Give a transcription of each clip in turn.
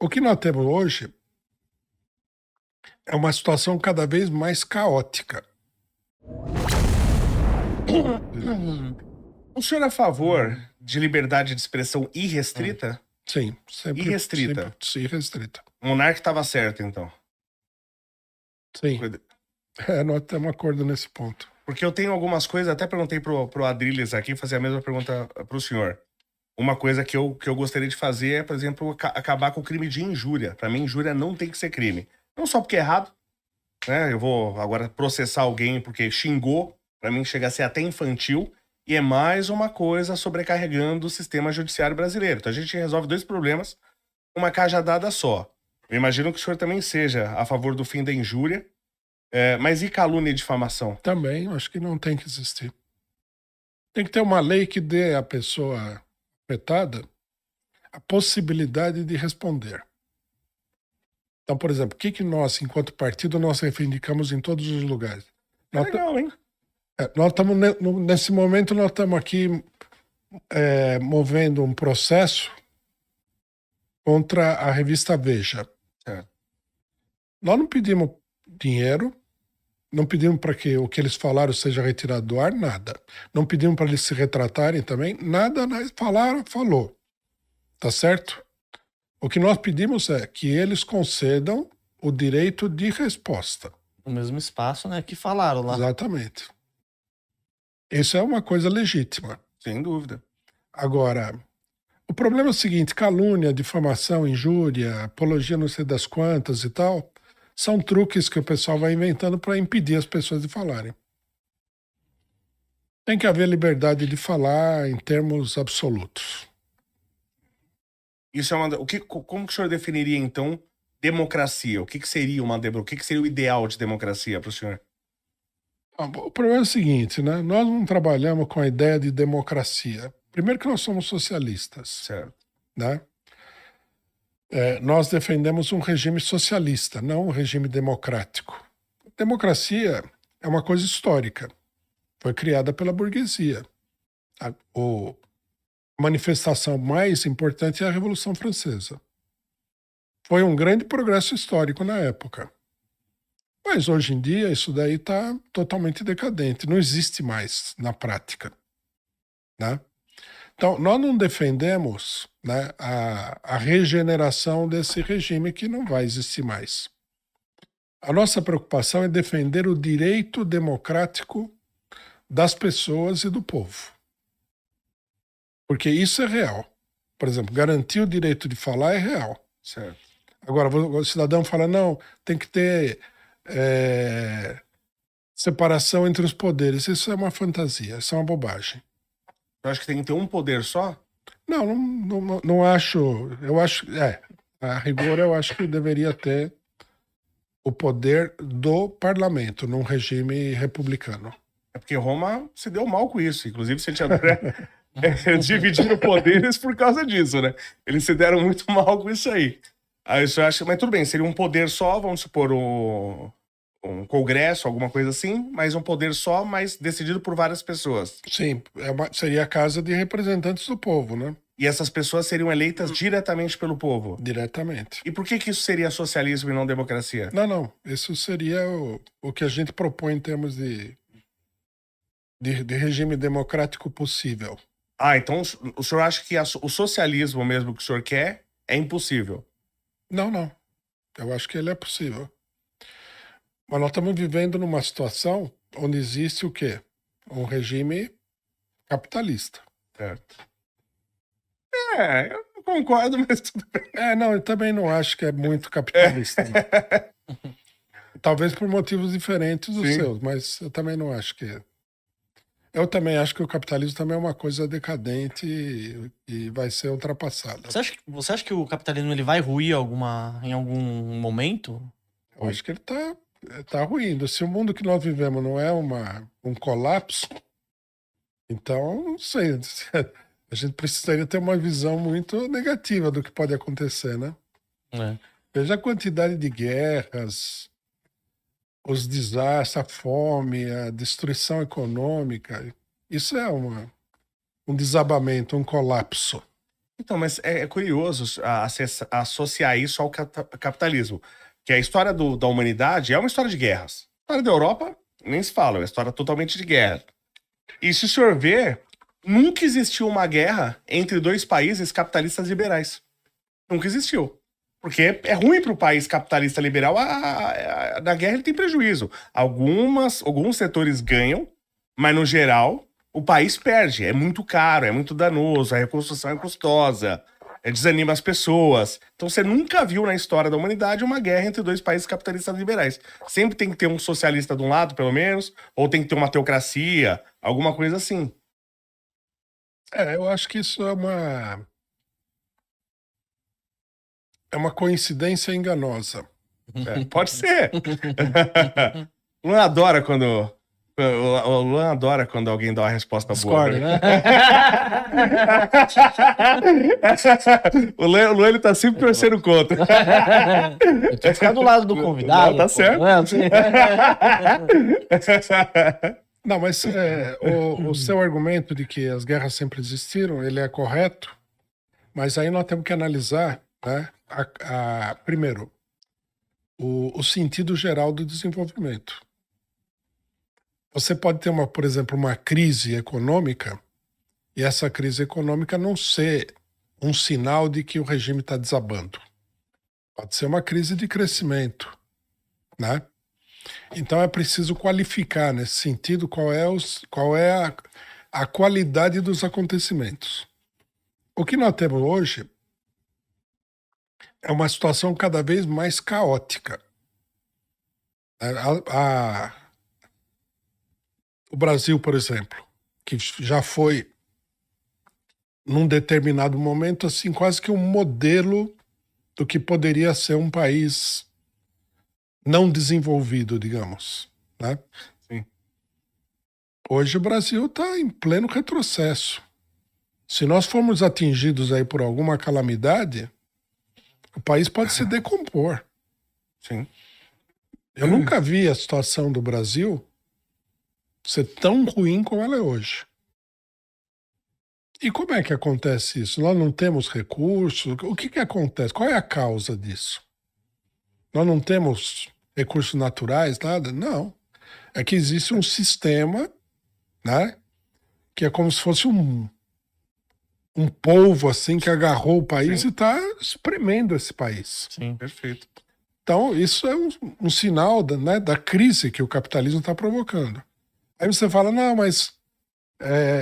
O que nós temos hoje é uma situação cada vez mais caótica. O senhor é a favor de liberdade de expressão irrestrita? Sim, sempre Irrestrita. irrestrita. O monarca estava certo, então. Sim, nós temos acordo nesse ponto. Porque eu tenho algumas coisas, até perguntei pro Adriles aqui, fazer a mesma pergunta pro senhor. Uma coisa que eu gostaria de fazer é, por exemplo, acabar com o crime de injúria. Para mim, injúria não tem que ser crime. Não só porque é errado, né? Eu vou agora processar alguém porque xingou, para mim chega a ser até infantil, e é mais uma coisa sobrecarregando o sistema judiciário brasileiro. Então a gente resolve dois problemas com uma cajadada só. Eu imagino que o senhor também seja a favor do fim da injúria, mas e calúnia e difamação? Também acho que não tem que existir. Tem que ter uma lei que dê à pessoa afetada a possibilidade de responder. Então, por exemplo, o que nós, enquanto partido, nós reivindicamos em todos os lugares? É legal, hein? Nós estamos, nesse momento, nós estamos aqui movendo um processo contra a revista Veja. Nós não pedimos dinheiro, não pedimos para que o que eles falaram seja retirado do ar, nada. Não pedimos para eles se retratarem também, nada. Falaram, falou. Tá certo? O que nós pedimos é que eles concedam o direito de resposta. O mesmo espaço, né, que falaram lá. Exatamente. Isso é uma coisa legítima. Sem dúvida. Agora, o problema é o seguinte: calúnia, difamação, injúria, apologia não sei das quantas e tal, são truques que o pessoal vai inventando para impedir as pessoas de falarem. Tem que haver liberdade de falar em termos absolutos. Isso é uma. Como que o senhor definiria, então, democracia? O que seria uma democracia? O que seria o ideal de democracia para o senhor? O problema é o seguinte, né? Nós não trabalhamos com a ideia de democracia. Primeiro que nós somos socialistas. Certo. Né? Nós defendemos um regime socialista, não um regime democrático. Democracia é uma coisa histórica. Foi criada pela burguesia. A manifestação mais importante é a Revolução Francesa. Foi um grande progresso histórico na época. Mas hoje em dia isso daí está totalmente decadente. Não existe mais na prática. Né? Então, nós não defendemos, né, a regeneração desse regime que não vai existir mais. A nossa preocupação é defender o direito democrático das pessoas e do povo. Porque isso é real. Por exemplo, garantir o direito de falar é real. Certo. Agora, o cidadão fala, não, tem que ter separação entre os poderes. Isso é uma fantasia, isso é uma bobagem. Eu acho que tem que ter um poder só? Não acho. Eu acho. A rigor, eu acho que deveria ter o poder do parlamento num regime republicano. É porque Roma se deu mal com isso. Inclusive, Santo André dividiram poderes por causa disso, né? Eles se deram muito mal com isso aí. Aí eu acho, mas tudo bem, seria um poder só, vamos supor, um congresso, alguma coisa assim, mas um poder só, mas decidido por várias pessoas. Sim, seria a Casa de Representantes do Povo, né? E essas pessoas seriam eleitas diretamente pelo povo? Diretamente. E por que isso seria socialismo e não democracia? Não. Isso seria o que a gente propõe em termos de regime democrático possível. Então o senhor acha que o socialismo mesmo que o senhor quer é impossível? Não. Eu acho que ele é possível. Mas nós estamos vivendo numa situação onde existe o quê? Um regime capitalista. Certo. Eu não concordo, mas tudo bem. Eu também não acho que é muito capitalista. Né? Talvez por motivos diferentes dos seus, mas eu também não acho que é. Eu também acho que o capitalismo também é uma coisa decadente e vai ser ultrapassada. Você acha que o capitalismo ele vai ruir em algum momento? Eu acho que ele tá ruindo. Se o mundo que nós vivemos não é um colapso, então, não sei. A gente precisaria ter uma visão muito negativa do que pode acontecer, né? Veja a quantidade de guerras, os desastres, a fome, a destruição econômica. Isso é um desabamento, um colapso. Então, mas é curioso associar isso ao capitalismo. Que a história da humanidade é uma história de guerras. A história da Europa, nem se fala, é uma história totalmente de guerra. E se o senhor ver, nunca existiu uma guerra entre dois países capitalistas liberais. Nunca existiu. Porque é ruim para o país capitalista liberal, na guerra ele tem prejuízo. Alguns setores ganham, mas no geral o país perde. É muito caro, é muito danoso, a reconstrução é custosa, desanima as pessoas. Então você nunca viu na história da humanidade uma guerra entre dois países capitalistas liberais. Sempre tem que ter um socialista de um lado, pelo menos, ou tem que ter uma teocracia, alguma coisa assim. Eu acho que isso é uma coincidência enganosa. Pode ser. O Luan adora quando... O Luan adora quando alguém dá uma resposta boa. Discorda, né? O Luan, ele tá sempre torcendo contra. Eu tenho que ficar do lado do convidado. Não, tá pô, certo. não é assim? Não, mas o seu argumento de que as guerras sempre existiram, ele é correto, mas aí nós temos que analisar, né, primeiro, o sentido geral do desenvolvimento. Você pode ter, por exemplo, uma crise econômica e essa crise econômica não ser um sinal de que o regime está desabando. Pode ser uma crise de crescimento, né? Então é preciso qualificar nesse sentido qual é a qualidade dos acontecimentos. O que nós temos hoje é uma situação cada vez mais caótica. O Brasil, por exemplo, que já foi, num determinado momento, assim, quase que um modelo do que poderia ser um país não desenvolvido, digamos, né? Sim. Hoje o Brasil está em pleno retrocesso. Se nós formos atingidos aí por alguma calamidade, o país pode se decompor. Sim. Eu nunca vi a situação do Brasil ser tão ruim como ela é hoje. E como é que acontece isso? Nós não temos recursos? O que acontece? Qual é a causa disso? Nós não temos recursos naturais, nada? Não. É que existe um sistema, né, que é como se fosse um polvo assim que agarrou o país. Sim. E está espremendo esse país. Sim. Perfeito. Então, isso é um sinal da crise que o capitalismo está provocando. Aí você fala, não, mas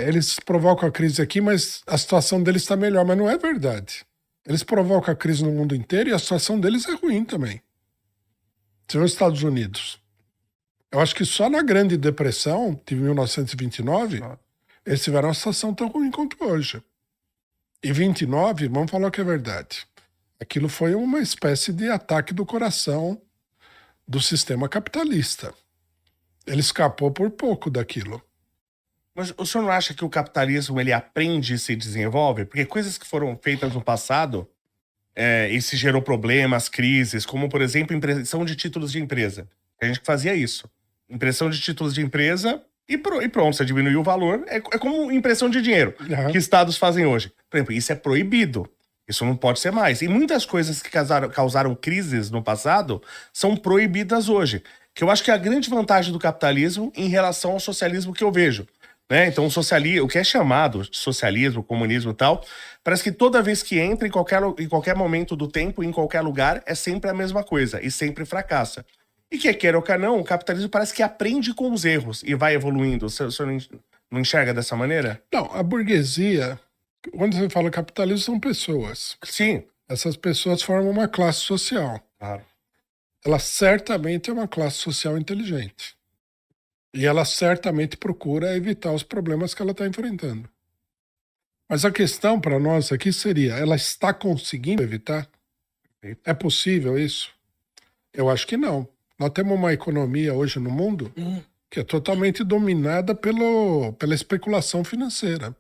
eles provocam a crise aqui, mas a situação deles está melhor. Mas não é verdade. Eles provocam a crise no mundo inteiro e a situação deles é ruim também. Você vê os Estados Unidos. Eu acho que só na Grande Depressão, de 1929, eles tiveram uma situação tão ruim quanto hoje. E 29, vamos falar o que é verdade. Aquilo foi uma espécie de ataque do coração do sistema capitalista. Ele escapou por pouco daquilo. Mas o senhor não acha que o capitalismo ele aprende e se desenvolve? Porque coisas que foram feitas no passado e se gerou problemas, crises, como, por exemplo, impressão de títulos de empresa. A gente fazia isso. Impressão de títulos de empresa e pronto, você diminuiu o valor. É como impressão de dinheiro que estados fazem hoje. Por exemplo, isso é proibido. Isso não pode ser mais. E muitas coisas que causaram crises no passado são proibidas hoje. Que eu acho que é a grande vantagem do capitalismo em relação ao socialismo que eu vejo. Né? Então, o que é chamado de socialismo, comunismo e tal, parece que toda vez que entra, em qualquer momento do tempo, em qualquer lugar, é sempre a mesma coisa e sempre fracassa. E quer ou quer não, o capitalismo parece que aprende com os erros e vai evoluindo. O senhor não enxerga dessa maneira? Não, a burguesia, quando você fala capitalismo, são pessoas. Sim. Essas pessoas formam uma classe social. Claro. Ela certamente é uma classe social inteligente. E ela certamente procura evitar os problemas que ela está enfrentando. Mas a questão para nós aqui seria, ela está conseguindo evitar? É possível isso? Eu acho que não. Nós temos uma economia hoje no mundo que é totalmente dominada pela especulação financeira.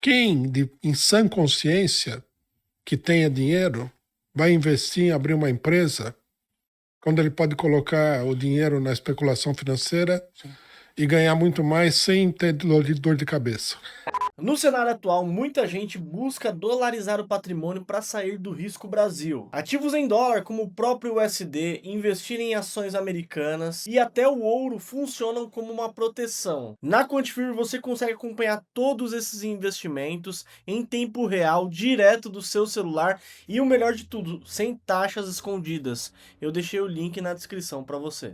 Quem, em sã consciência, que tenha dinheiro, vai investir em abrir uma empresa quando ele pode colocar o dinheiro na especulação financeira e ganhar muito mais sem ter dor de cabeça? No cenário atual, muita gente busca dolarizar o patrimônio para sair do risco Brasil. Ativos em dólar, como o próprio USD, investir em ações americanas e até o ouro funcionam como uma proteção. Na Quantifier você consegue acompanhar todos esses investimentos em tempo real, direto do seu celular e o melhor de tudo, sem taxas escondidas. Eu deixei o link na descrição para você.